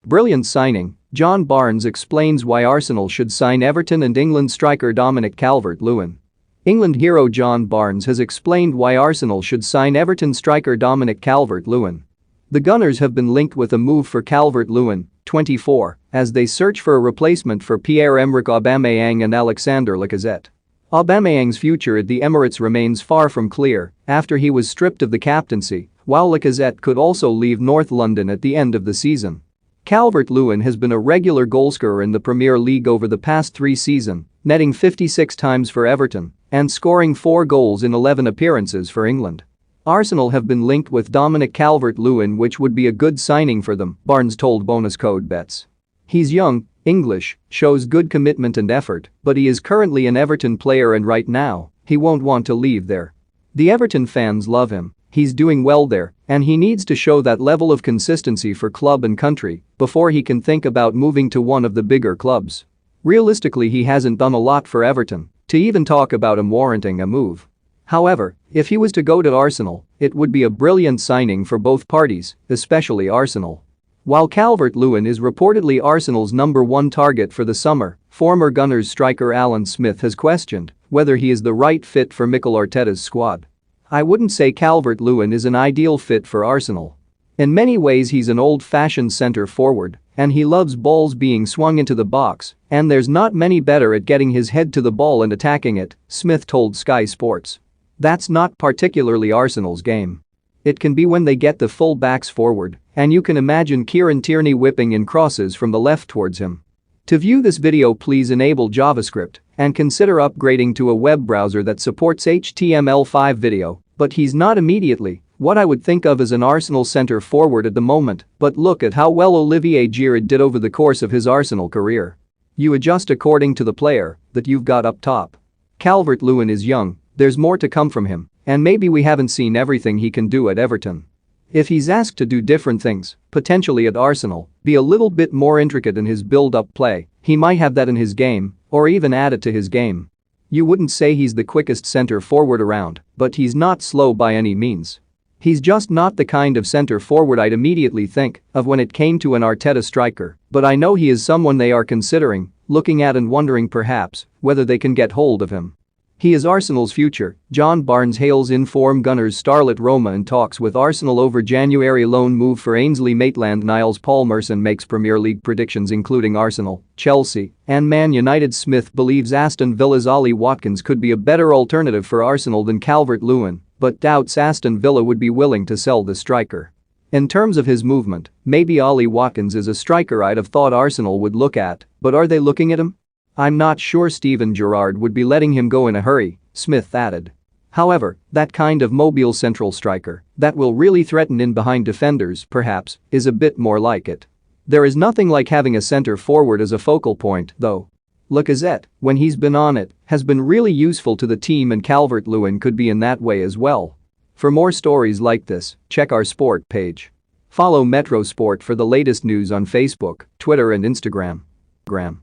Brilliant signing, John Barnes explains why Arsenal should sign Everton and England striker Dominic Calvert-Lewin. England hero John Barnes has explained why Arsenal should sign Everton striker Dominic Calvert-Lewin. The Gunners have been linked with a move for Calvert-Lewin, 24, as they search for a replacement for Pierre-Emerick Aubameyang and Alexander Lacazette. Aubameyang's future at the Emirates remains far from clear after he was stripped of the captaincy, while Lacazette could also leave North London at the end of the season. Calvert-Lewin has been a regular goalscorer in the Premier League over the past 3 seasons, netting 56 times for Everton and scoring 4 goals in 11 appearances for England. Arsenal have been linked with Dominic Calvert-Lewin, which would be a good signing for them, Barnes told Bonus Code Bets. He's young, English, shows good commitment and effort, but he is currently an Everton player and right now, he won't want to leave there. The Everton fans love him, he's doing well there, and he needs to show that level of consistency for club and country before he can think about moving to one of the bigger clubs. Realistically, he hasn't done a lot for Everton to even talk about him warranting a move. However, if he was to go to Arsenal, it would be a brilliant signing for both parties, especially Arsenal. While Calvert-Lewin is reportedly Arsenal's #1 target for the summer, former Gunners striker Alan Smith has questioned whether he is the right fit for Mikel Arteta's squad. "I wouldn't say Calvert-Lewin is an ideal fit for Arsenal. In many ways he's an old-fashioned centre-forward, and he loves balls being swung into the box, and there's not many better at getting his head to the ball and attacking it," Smith told Sky Sports. "That's not particularly Arsenal's game. It can be when they get the full backs forward, and you can imagine Kieran Tierney whipping in crosses from the left towards him." To view this video, please enable JavaScript and consider upgrading to a web browser that supports HTML5 video, but he's not immediately what I would think of as an Arsenal centre forward at the moment, but look at how well Olivier Giroud did over the course of his Arsenal career. You adjust according to the player that you've got up top. Calvert-Lewin is young, there's more to come from him, and maybe we haven't seen everything he can do at Everton. If he's asked to do different things, potentially at Arsenal, be a little bit more intricate in his build-up play, he might have that in his game, or even add it to his game. You wouldn't say he's the quickest centre forward around, but he's not slow by any means. He's just not the kind of centre forward I'd immediately think of when it came to an Arteta striker, but I know he is someone they are considering, looking at and wondering perhaps whether they can get hold of him. He is Arsenal's future. John Barnes hails in-form Gunners starlet Roma in talks with Arsenal over January loan move for Ainsley Maitland-Niles. Paul Merson makes Premier League predictions including Arsenal, Chelsea, and Man United. Smith believes Aston Villa's Ollie Watkins could be a better alternative for Arsenal than Calvert-Lewin, but doubts Aston Villa would be willing to sell the striker. In terms of his movement, maybe Ollie Watkins is a striker I'd have thought Arsenal would look at, but are they looking at him? I'm not sure Steven Gerrard would be letting him go in a hurry, Smith added. However, that kind of mobile central striker that will really threaten in behind defenders, perhaps, is a bit more like it. There is nothing like having a centre forward as a focal point, though. Lacazette, when he's been on it, has been really useful to the team, and Calvert-Lewin could be in that way as well. For more stories like this, check our sport page. Follow Metro Sport for the latest news on Facebook, Twitter and Instagram. Gram.